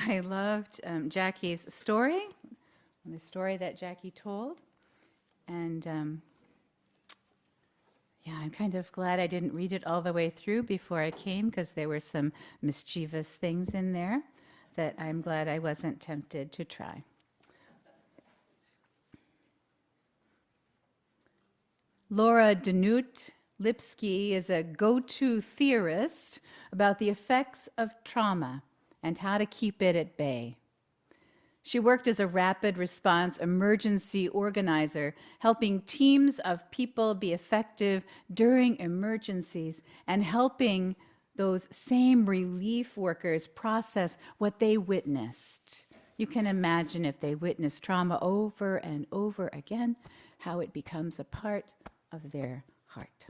I loved Jackie's story, the story that Jackie told. And yeah, I'm kind of glad I didn't read it all the way through before I came, because there were some mischievous things in there that I'm glad I wasn't tempted to try. Laura Danut Lipsky is a go-to theorist about the effects of trauma and how to keep it at bay. She worked as a rapid response emergency organizer, helping teams of people be effective during emergencies and helping those same relief workers process what they witnessed. You can imagine, if they witness trauma over and over again, how it becomes a part of their heart.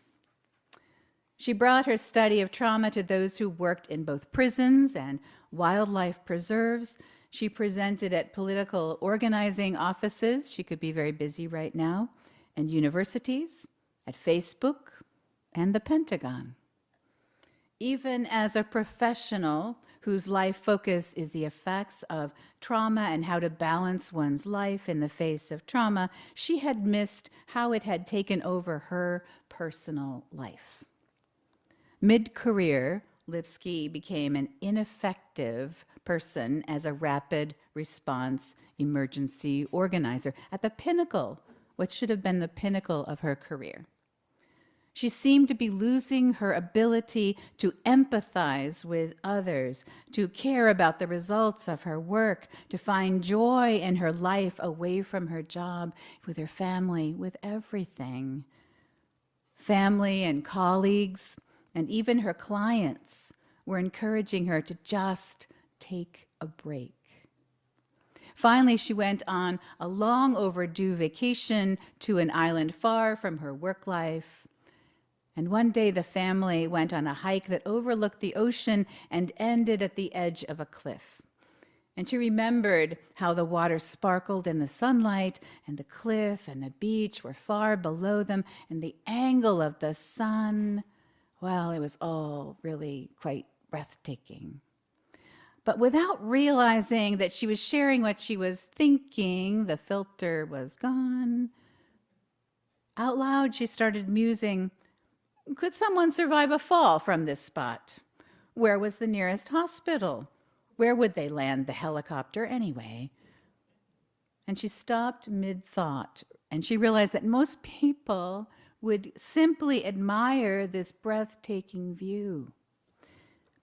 She brought her study of trauma to those who worked in both prisons and wildlife preserves. She presented at political organizing offices, she could be very busy right now, and universities, at Facebook, and the Pentagon. Even as a professional whose life focus is the effects of trauma and how to balance one's life in the face of trauma, she had missed how it had taken over her personal life. Mid-career, Lipsky became an ineffective person as a rapid response emergency organizer at the pinnacle, what should have been the pinnacle of her career. She seemed to be losing her ability to empathize with others, to care about the results of her work, to find joy in her life away from her job, with her family, with everything. Family and colleagues, and even her clients, were encouraging her to just take a break. Finally, she went on a long overdue vacation to an island far from her work life. And one day the family went on a hike that overlooked the ocean and ended at the edge of a cliff. And she remembered how the water sparkled in the sunlight, and the cliff and the beach were far below them, and the angle of the sun, well, it was all really quite breathtaking. But without realizing that she was sharing what she was thinking, the filter was gone. Out loud, she started musing, could someone survive a fall from this spot? Where was the nearest hospital? Where would they land the helicopter anyway? And she stopped mid-thought, and she realized that most people would simply admire this breathtaking view.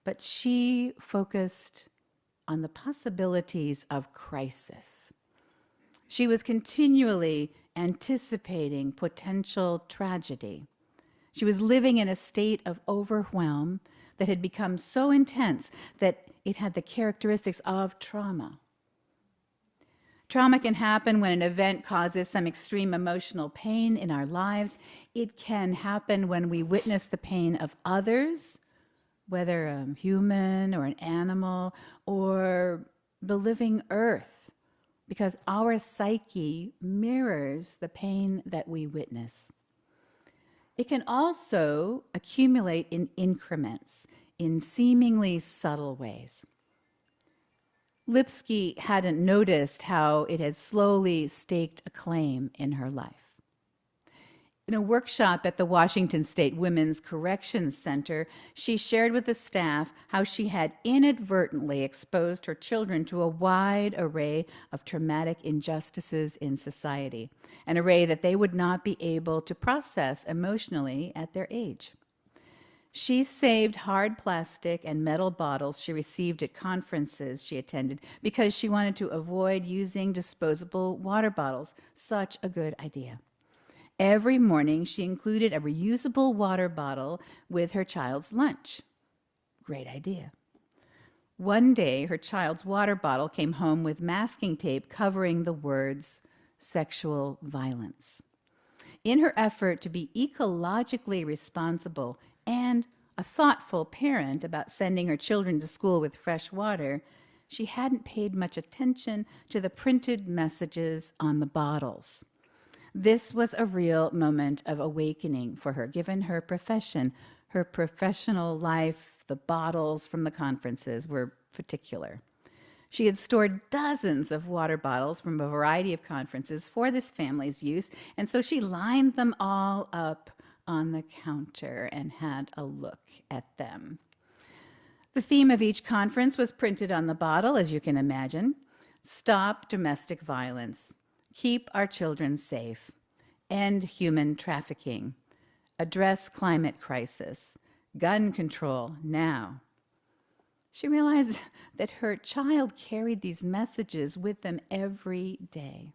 But she focused on the possibilities of crisis. She was continually anticipating potential tragedy. She was living in a state of overwhelm that had become so intense that it had the characteristics of trauma. Trauma can happen when an event causes some extreme emotional pain in our lives. It can happen when we witness the pain of others, whether a human or an animal or the living earth, because our psyche mirrors the pain that we witness. It can also accumulate in increments, in seemingly subtle ways. Lipsky hadn't noticed how it had slowly staked a claim in her life. In a workshop at the Washington State Women's Corrections Center, she shared with the staff how she had inadvertently exposed her children to a wide array of traumatic injustices in society, an array that they would not be able to process emotionally at their age. She saved hard plastic and metal bottles she received at conferences she attended because she wanted to avoid using disposable water bottles. Such a good idea. Every morning, she included a reusable water bottle with her child's lunch. Great idea. One day, her child's water bottle came home with masking tape covering the words sexual violence. In her effort to be ecologically responsible and a thoughtful parent about sending her children to school with fresh water, she hadn't paid much attention to the printed messages on the bottles. This was a real moment of awakening for her, given her profession. Her professional life, the bottles from the conferences were particular. She had stored dozens of water bottles from a variety of conferences for this family's use, and so she lined them all up on the counter and had a look at them. The theme of each conference was printed on the bottle, as you can imagine. Stop domestic violence. Keep our children safe. End human trafficking. Address climate crisis. Gun control now. She realized that her child carried these messages with them every day.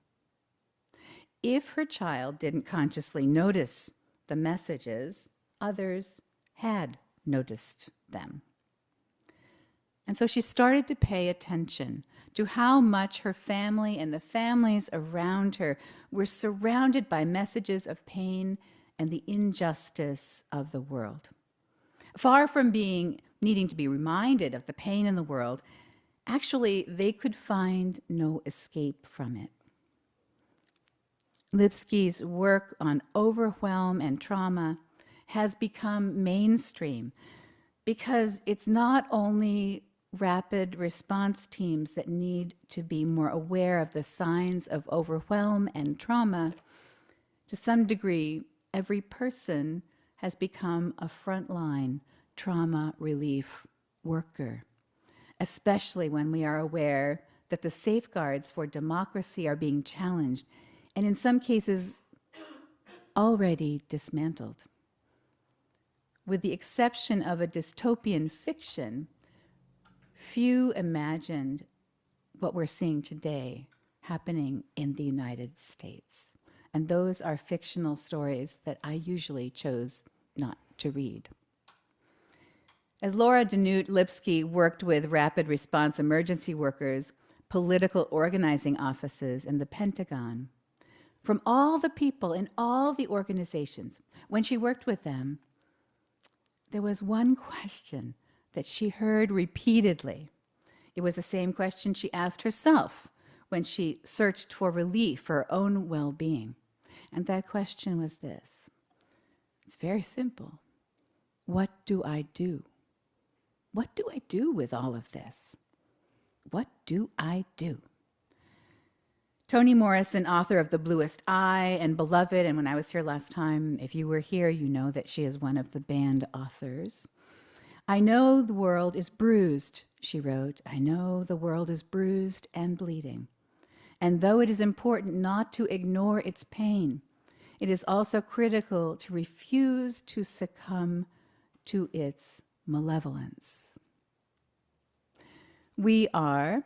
If her child didn't consciously notice the messages, others had noticed them. And so she started to pay attention to how much her family and the families around her were surrounded by messages of pain and the injustice of the world. Far from needing to be reminded of the pain in the world, actually, they could find no escape from it. Lipsky's work on overwhelm and trauma has become mainstream because it's not only rapid response teams that need to be more aware of the signs of overwhelm and trauma. To some degree, every person has become a frontline trauma relief worker, especially when we are aware that the safeguards for democracy are being challenged and in some cases already dismantled. With the exception of a dystopian fiction, few imagined what we're seeing today happening in the United States. And those are fictional stories that I usually chose not to read. As Laura Danute Lipsky worked with rapid response emergency workers, political organizing offices, and the Pentagon, from all the people in all the organizations, when she worked with them, there was one question that she heard repeatedly. It was the same question she asked herself when she searched for relief for her own well-being. And that question was this. It's very simple. What do I do? What do I do with all of this? What do I do? Toni Morrison, author of The Bluest Eye and Beloved, and when I was here last time, if you were here, you know that she is one of the banned authors. I know the world is bruised, she wrote. I know the world is bruised and bleeding. And though it is important not to ignore its pain, it is also critical to refuse to succumb to its malevolence. We are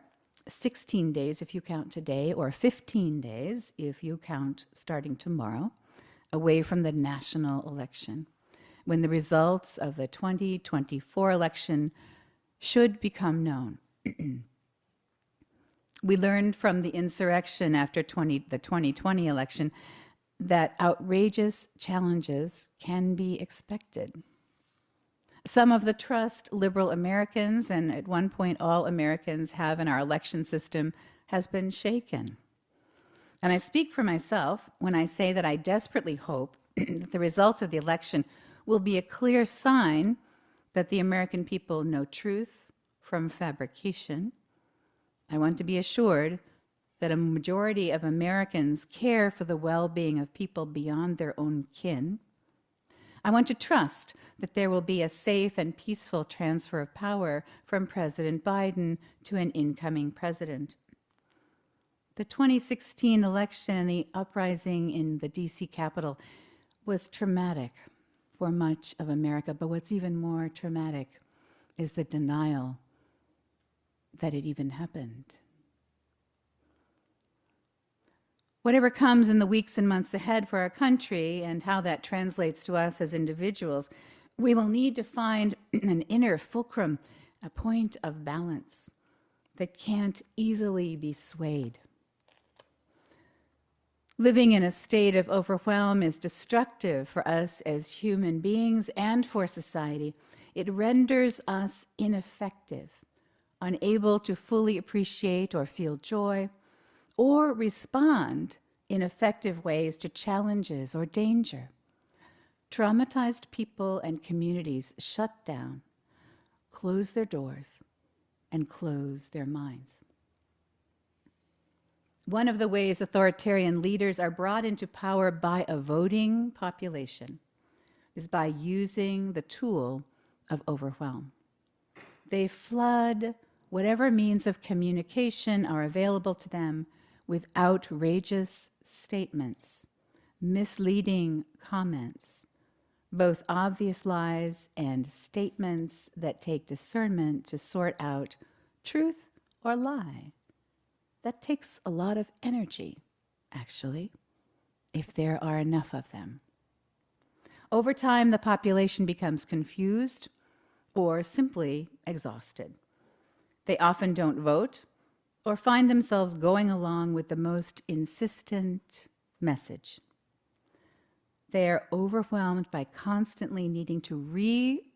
16 days if you count today, or 15 days if you count starting tomorrow, away from the national election, when the results of the 2024 election should become known. We learned from the insurrection after the 2020 election that outrageous challenges can be expected. Some of the trust liberal Americans, and at one point all Americans, have in our election system has been shaken. And I speak for myself when I say that I desperately hope that the results of the election will be a clear sign that the American people know truth from fabrication. I want to be assured that a majority of Americans care for the well-being of people beyond their own kin. I want to trust that there will be a safe and peaceful transfer of power from President Biden to an incoming president. The 2016 election and the uprising in the DC Capitol was traumatic for much of America, but what's even more traumatic is the denial that it even happened. Whatever comes in the weeks and months ahead for our country and how that translates to us as individuals, we will need to find an inner fulcrum, a point of balance that can't easily be swayed. Living in a state of overwhelm is destructive for us as human beings and for society. It renders us ineffective, unable to fully appreciate or feel joy, or respond in effective ways to challenges or danger. Traumatized people and communities shut down, close their doors, and close their minds. One of the ways authoritarian leaders are brought into power by a voting population is by using the tool of overwhelm. They flood whatever means of communication are available to them with outrageous statements, misleading comments, both obvious lies and statements that take discernment to sort out truth or lie. That takes a lot of energy, actually, if there are enough of them. Over time, the population becomes confused or simply exhausted. They often don't vote or find themselves going along with the most insistent message. They are overwhelmed by constantly needing to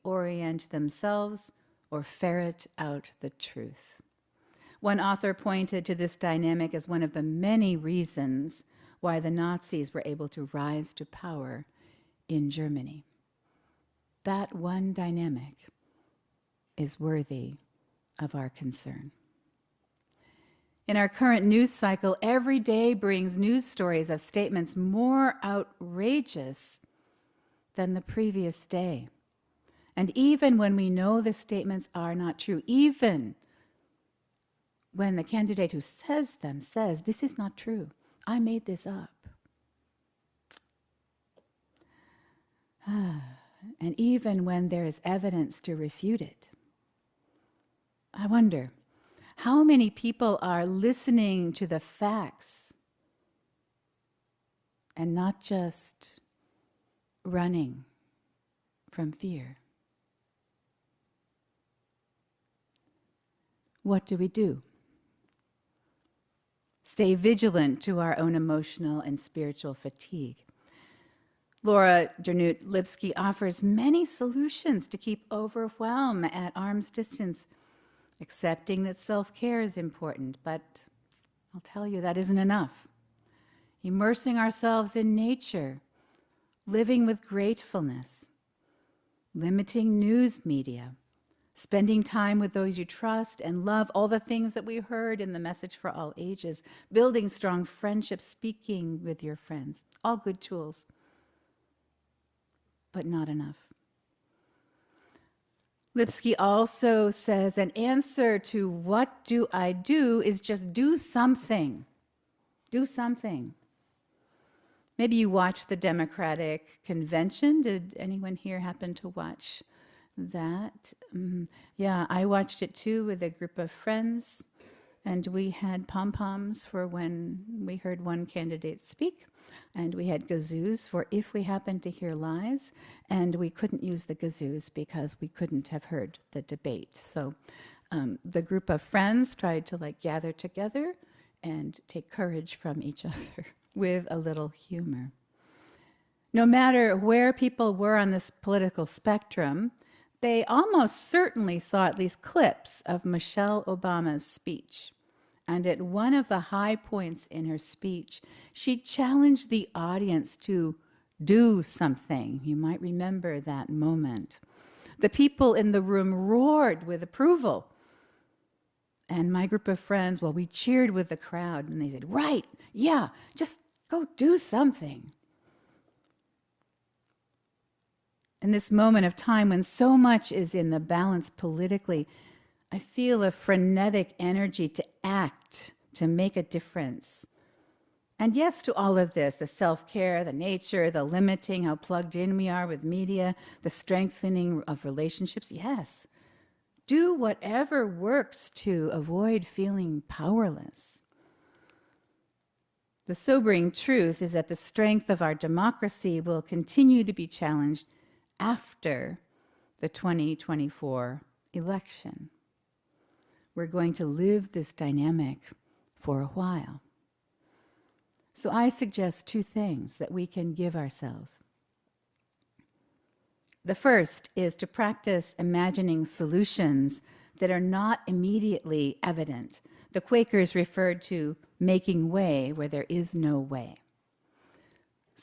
reorient themselves or ferret out the truth. One author pointed to this dynamic as one of the many reasons why the Nazis were able to rise to power in Germany. That one dynamic is worthy of our concern. In our current news cycle, every day brings news stories of statements more outrageous than the previous day. And even when we know the statements are not true, even when the candidate who says them says, "This is not true, I made this up." And even when there is evidence to refute it. I wonder, how many people are listening to the facts and not just running from fear? What do we do? Stay vigilant to our own emotional and spiritual fatigue. Laura Dernoot-Lipsky offers many solutions to keep overwhelm at arm's distance, accepting that self-care is important, but I'll tell you that isn't enough. Immersing ourselves in nature, living with gratefulness, limiting news media, spending time with those you trust and love, all the things that we heard in the message for all ages, building strong friendships, speaking with your friends, all good tools, but not enough. Lipsky also says an answer to what do I do is just do something. Do something. Maybe you watched the Democratic Convention. Did anyone here happen to watch that? Yeah, I watched it too with a group of friends, and we had pom-poms for when we heard one candidate speak, and we had kazoos for if we happened to hear lies, and we couldn't use the kazoos because we couldn't have heard the debate. So the group of friends tried to gather together and take courage from each other with a little humor. No matter where people were on this political spectrum, they almost certainly saw at least clips of Michelle Obama's speech. And at one of the high points in her speech, she challenged the audience to do something. You might remember that moment. The people in the room roared with approval. And my group of friends, well, we cheered with the crowd, and they said, "Right, yeah, just go do something." In this moment of time when so much is in the balance politically, I feel a frenetic energy to act, to make a difference. And yes to all of this, the self-care, the nature, the limiting, how plugged in we are with media, the strengthening of relationships, yes. Do whatever works to avoid feeling powerless. The sobering truth is that the strength of our democracy will continue to be challenged after the 2024 election. We're going to live this dynamic for a while. So I suggest two things that we can give ourselves. The first is to practice imagining solutions that are not immediately evident. The Quakers referred to making way where there is no way.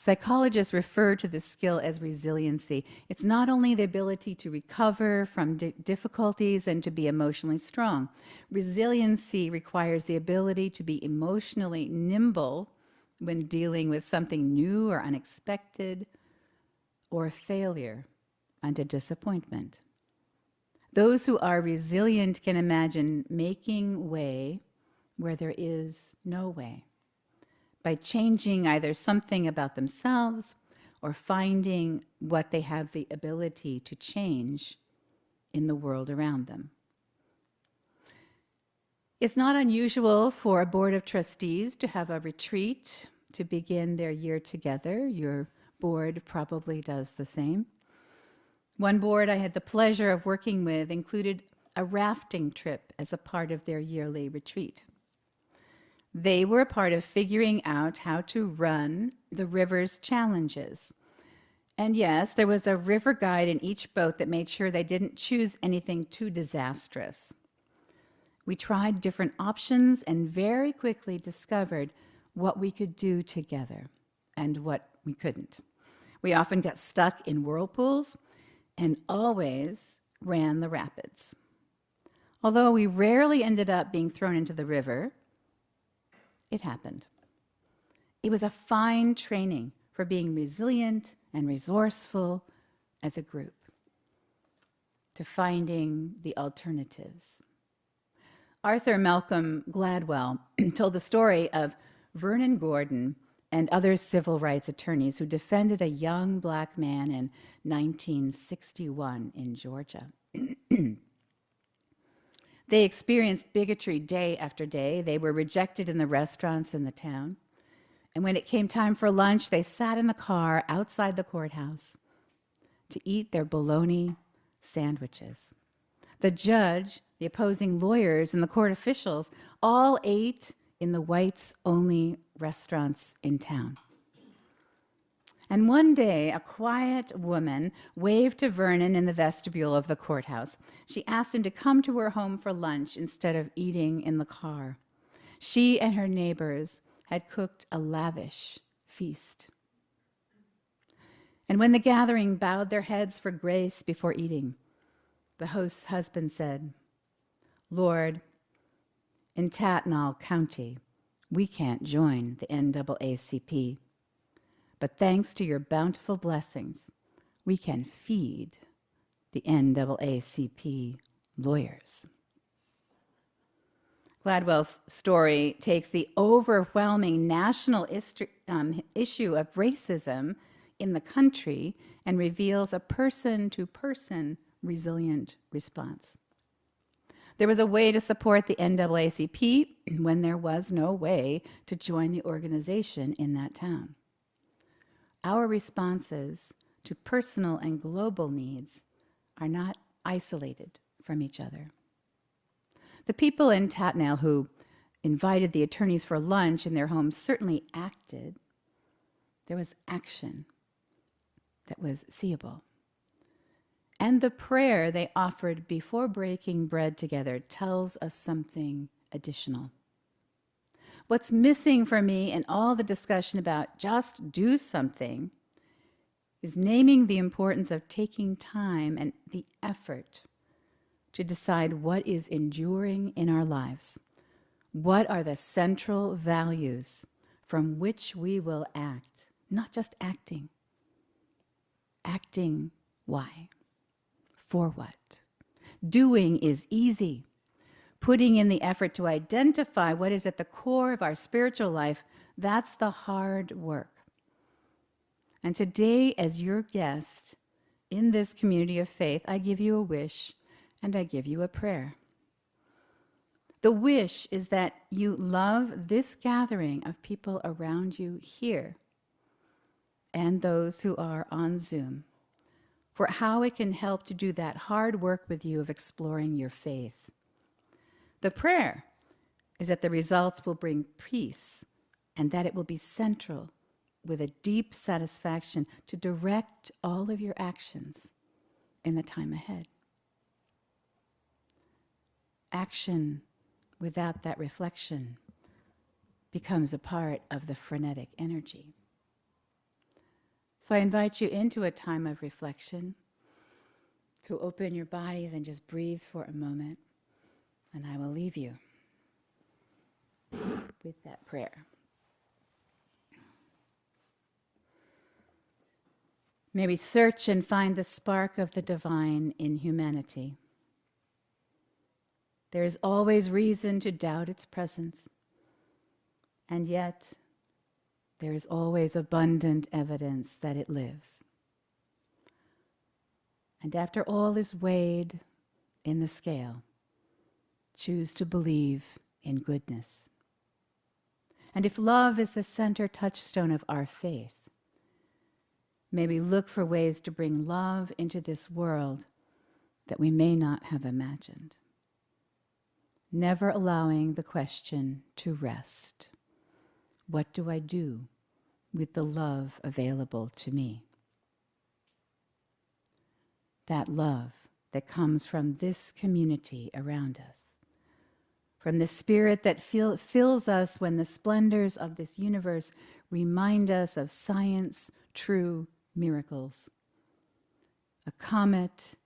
Psychologists refer to this skill as resiliency. It's not only the ability to recover from difficulties and to be emotionally strong. Resiliency requires the ability to be emotionally nimble when dealing with something new or unexpected, or a failure and a disappointment. Those who are resilient can imagine making way where there is no way, by changing either something about themselves or finding what they have the ability to change in the world around them. It's not unusual for a board of trustees to have a retreat to begin their year together. Your board probably does the same. One board I had the pleasure of working with included a rafting trip as a part of their yearly retreat. They were a part of figuring out how to run the river's challenges. And yes, there was a river guide in each boat that made sure they didn't choose anything too disastrous. We tried different options and very quickly discovered what we could do together and what we couldn't. We often got stuck in whirlpools and always ran the rapids. Although we rarely ended up being thrown into the river, it happened. It was a fine training for being resilient and resourceful as a group, to finding the alternatives. Arthur Malcolm Gladwell told the story of Vernon Gordon and other civil rights attorneys who defended a young black man in 1961 in Georgia. They experienced bigotry day after day. They were rejected in the restaurants in the town. And when it came time for lunch, they sat in the car outside the courthouse to eat their bologna sandwiches. The judge, the opposing lawyers, and the court officials all ate in the whites-only restaurants in town. And one day, a quiet woman waved to Vernon in the vestibule of the courthouse. She asked him to come to her home for lunch instead of eating in the car. She and her neighbors had cooked a lavish feast. And when the gathering bowed their heads for grace before eating, the host's husband said, "Lord, in Tatnall County, we can't join the NAACP. But thanks to your bountiful blessings, we can feed the NAACP lawyers." Gladwell's story takes the overwhelming national issue of racism in the country and reveals a person-to-person resilient response. There was a way to support the NAACP when there was no way to join the organization in that town. Our responses to personal and global needs are not isolated from each other. The people in Tatnall who invited the attorneys for lunch in their homes certainly acted. There was action that was seeable. And the prayer they offered before breaking bread together tells us something additional. What's missing for me in all the discussion about just do something is naming the importance of taking time and the effort to decide what is enduring in our lives. What are the central values from which we will act? Not just acting. Acting why? For what? Doing is easy. Putting in the effort to identify what is at the core of our spiritual life, that's the hard work. And today, as your guest in this community of faith, I give you a wish and I give you a prayer. The wish is that you love this gathering of people around you here and those who are on Zoom, for how it can help to do that hard work with you of exploring your faith. The prayer is that the results will bring peace and that it will be central with a deep satisfaction to direct all of your actions in the time ahead. Action without that reflection becomes a part of the frenetic energy. So I invite you into a time of reflection, to open your bodies and just breathe for a moment. And I will leave you with that prayer. May we search and find the spark of the divine in humanity. There is always reason to doubt its presence, and yet there is always abundant evidence that it lives. And after all is weighed in the scale, choose to believe in goodness. And if love is the center touchstone of our faith, may we look for ways to bring love into this world that we may not have imagined, never allowing the question to rest. What do I do with the love available to me? That love that comes from this community around us, from the spirit that fills us when the splendors of this universe remind us of science, true miracles. A comet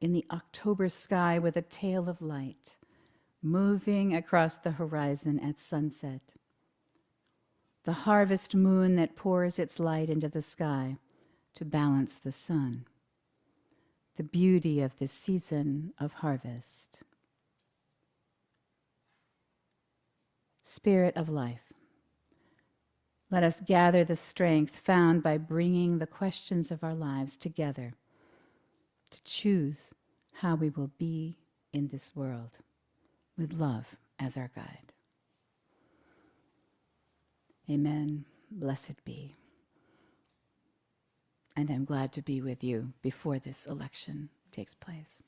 in the October sky with a tail of light, moving across the horizon at sunset. The harvest moon that pours its light into the sky to balance the sun. The beauty of this season of harvest. Spirit of life, let us gather the strength found by bringing the questions of our lives together to choose how we will be in this world with love as our guide. Amen. Blessed be. And I'm glad to be with you before this election takes place.